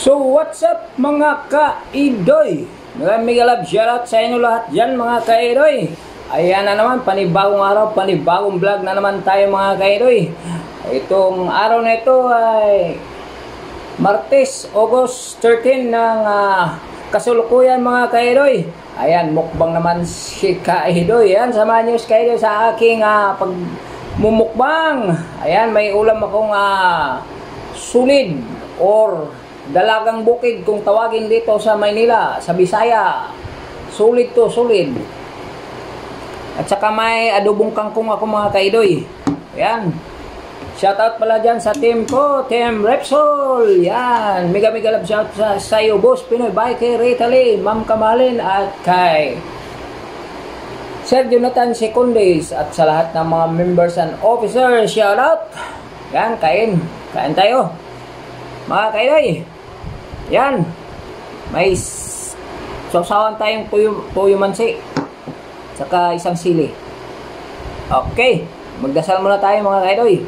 So what's up mga ka-idoy? Maraming love shoutout sa inyo lahat dyan mga ka-idoy. Ayan na naman, panibagong araw, panibagong vlog na naman tayo mga ka-idoy. Itong araw na ito ay Martes, August 13 ng kasulukuyan mga ka-idoy. Ayan, mukbang naman si ka-idoy. Ayan, samahan nyo si ka-idoy sa aking pagmumukbang. Ayan, may ulam akong sulid or dalagang bukid kung tawagin dito sa Maynila, sa Bisaya. Sulit to, sulit. At saka may adobong kangkong ako mga kaidoy. Ayan. Shoutout pala dyan sa team ko, Team Repsol. Yan. Mega love shout sa iyo, Boss Pinoy. Bye kay Rita Lee, Ma'am Kamalin at kay Sir Jonathan Secundes at sa lahat ng mga members and officers. Shoutout. Yan, kain. Kain tayo. Mga kaidoy. Yan. May sausawan tayong tuyo mansi. Saka isang sili. Okay. Magdasal muna tayo mga kaidoy.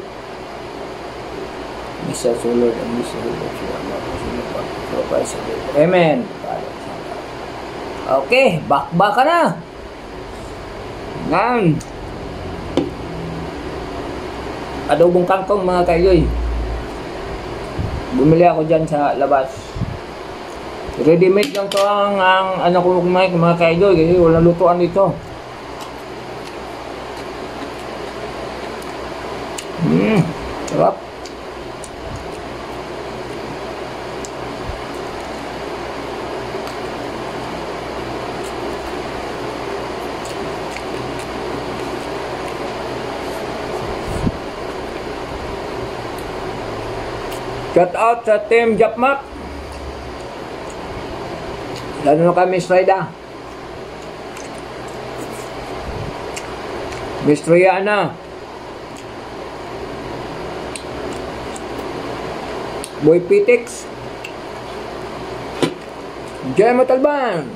Misa sulod ang misa sulod. Amen. Okay. Bakbaka na. Yan. Adobong kangkong mga kaidoy. Bumili ako dyan sa labas. Ready made lang to ang ano ko kumain mga kaidoy kasi walang lutuan dito. Sarap. Shout out sa Team Japmak. Lalo na kami Miss Raida. Miss Triana. Boy Pitix. Gemma Talban.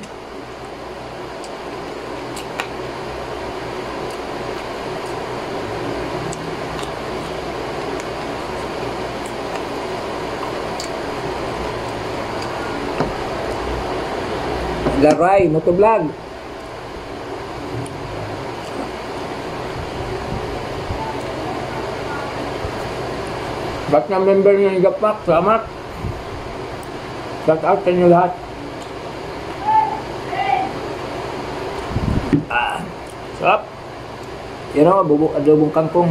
Laray, motovlog. Ba't na member ng Gapak, salamat. Shout out sa inyo lahat. Sarap. Yan o, adobong kangkong.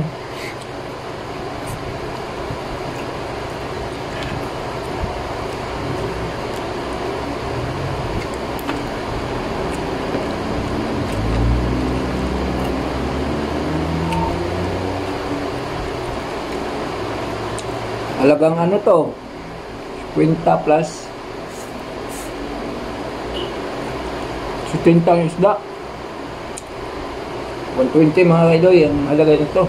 Halagang ano to? 50 plus 70 ang isda. 120 mga kaidoy ang halaga nito.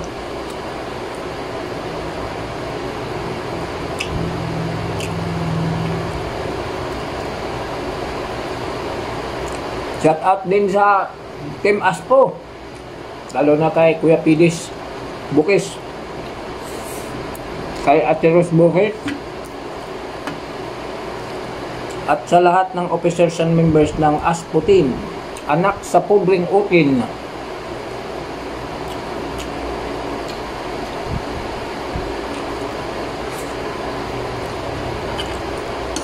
Shout out din sa Team Aspo. Lalo na kay Kuya Pidis Bukis, kay Ate Rose Bukit, at sa lahat ng officers and members ng ASPO team, anak sa Publing Ukin.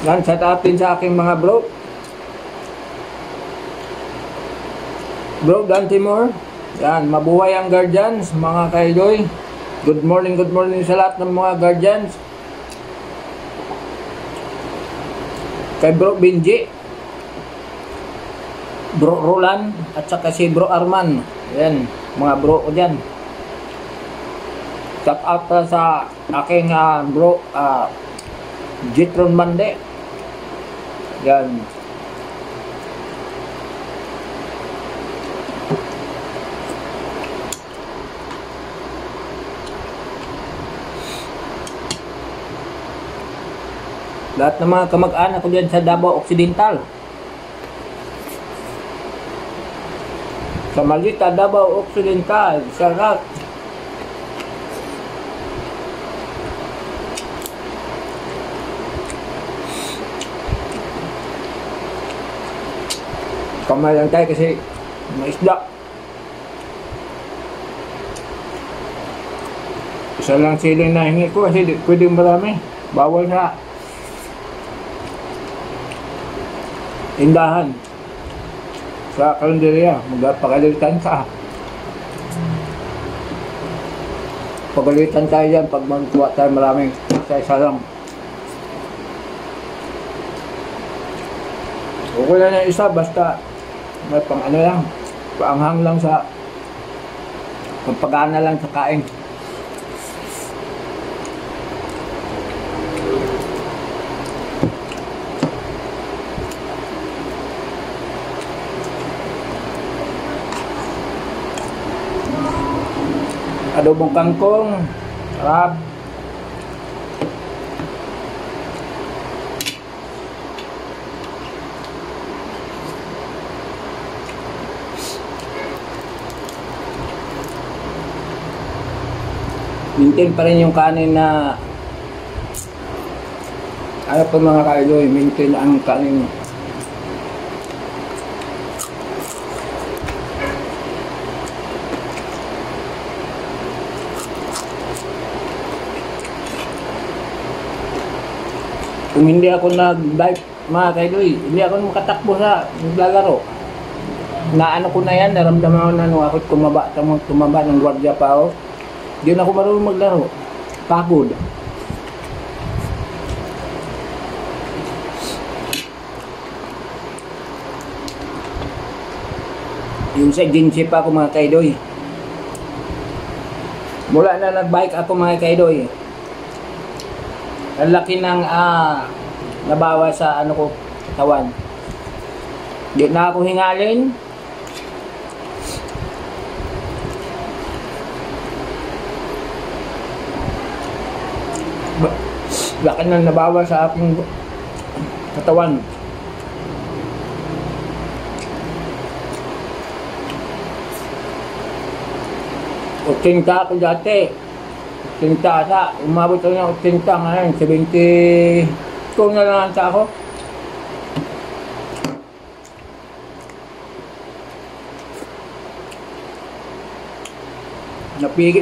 Yan, sa atin sa aking mga bro Dan Timor. Yan, mabuhay ang guardians mga kaidoy. Good morning sa lahat ng mga guardians. Kay Bro Benji, Bro Roland, at saka si Bro Arman. Ayan, mga bro ko dyan. Shout out sa aking bro Jitron Mande. Yan. Lahat ng mga kamag-anak ko dyan sa Davao Occidental. Sa Malita, Davao Occidental. Sarap. Kamay lang tayo kasi may isda. Isa lang siling na hingi ko kasi pwede marami. Bawal sa tindahan. Sa kalendarya, magpagalitan ka. Pagalitan tayo dyan pag magkuha tayo maraming isa lang. Okay lang na isa, basta may pang ano lang, paanghang lang sa pagpagana lang sa kain. Adobong kangkong, sarap. Maintain pa rin yung kanin na ano po mga kaidoy, maintain ang kanin. Kung hindi ako nag-dive mga kaidoy, hindi ako makatakbo sa naglalaro. Naano ko na yan, naramdaman ko na nung ako'y tumaba ng gwardiya pa ako. Hindi na ako marunong maglaro. Pagod. Yung sa agency pa ako mga kaidoy. Mula na nag-bike ako mga kaidoy. Ang laki ng nabawa sa ano ko, katawan. Hindi na ako hingalin. Laki na nabawa sa aking katawan. Utinta ako dati. Utinta ata. Umabot ako ng utinta ngayon. 70 kung na lang ata ako.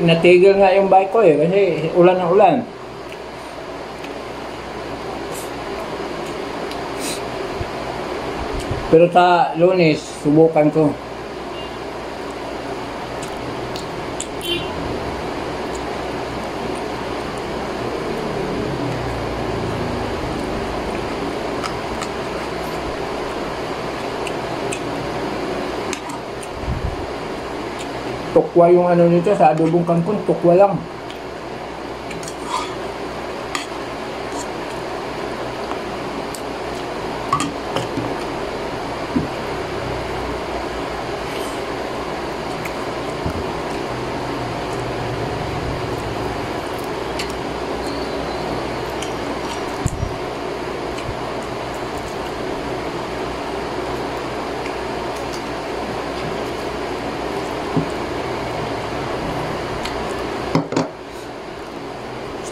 Natigil nga yung bike ko eh. Kasi ulan ng ulan. Pero sa Lunes, subukan ko. Tukwa yung ano nito sa adobong kangkong, tukwa lang.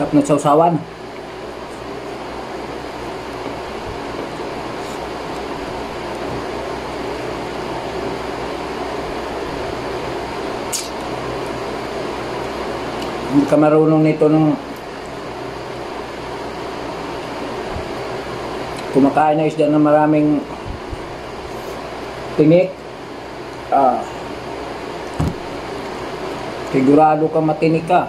Sarap na sausawan. Hindi ka marunong nito nung kumakain na isda na maraming tinik. Sigurado ka matinik ka.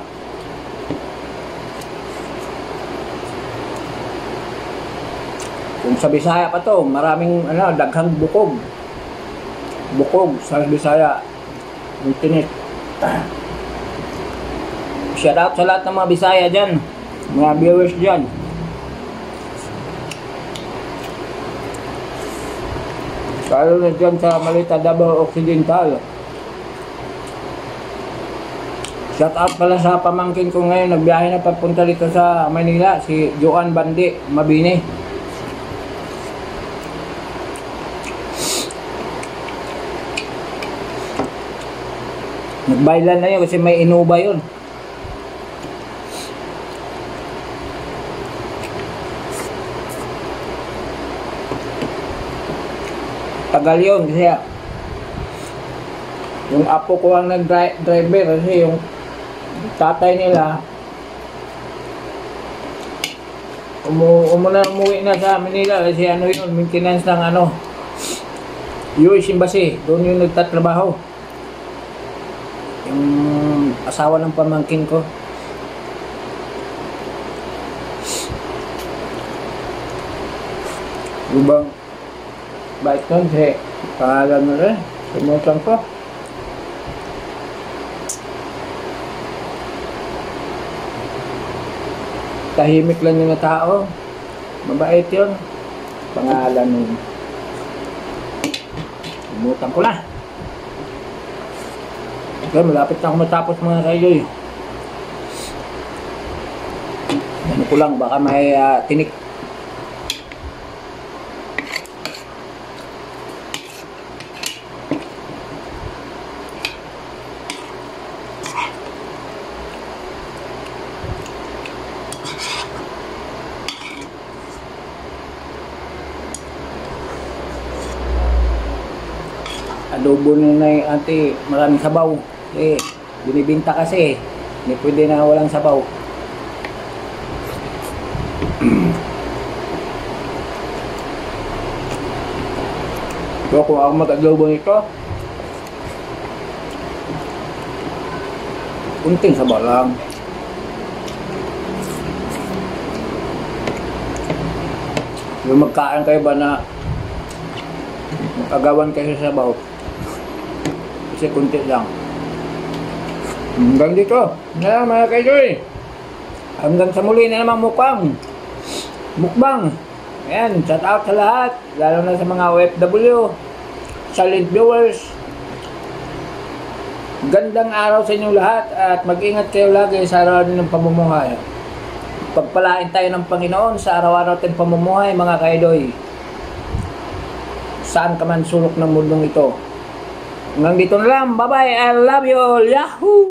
Kung sa Bisaya pa to, maraming daghang bukog. Bukog sa Bisaya. Yung tinik. Shout out sa lahat ng mga Bisaya dyan. Mga viewers dyan. Lalo na dyan sa Malita, Davao Occidental. Shout out pala sa pamangkin ko ngayon. Nagbiyahe na papunta dito sa Manila. Si Joan Bandi, Mabini. Nagbailan na yun kasi may inuba yun. Tagal yun kasi yung apo ko ang nag-driver kasi yung tatay nila umuwi na sa Manila kasi ano yun, maintenance ng ano US Embassy, doon yung nagtatrabaho yung asawa ng pamangkin ko. Lubang bait nun kasi pangalan mo rin sumutan ko. Tahimik lang yung tao, mabait yun, pangalan nun sumutan ko na. Okay, malapit na ako matapos mga kayoy. Ano ko lang, baka may tinik. Adobo na yung ate, maraming sabaw. Binibinta kasi. Hindi pwede na walang sabaw. So kung ako mag-adobo nito, kunting sabaw lang. Yung magkain kayo ba na magagawan kayo sa sabaw, kasi kunti lang. Hanggang dito na mga kaidoy. Hanggang sa muli na naman mukbang. Ayan, shout out sa lahat, lalo na sa mga OFW, silent viewers. Gandang araw sa inyong lahat at mag-ingat kayo lagi sa araw ng pamumuhay. Pagpalain tayo ng Panginoon sa araw-araw tayong pamumuhay mga kaidoy. Saan ka man sulok ng mundong ito. Hanggang dito na lang. Bye-bye. I love you all. Yahoo!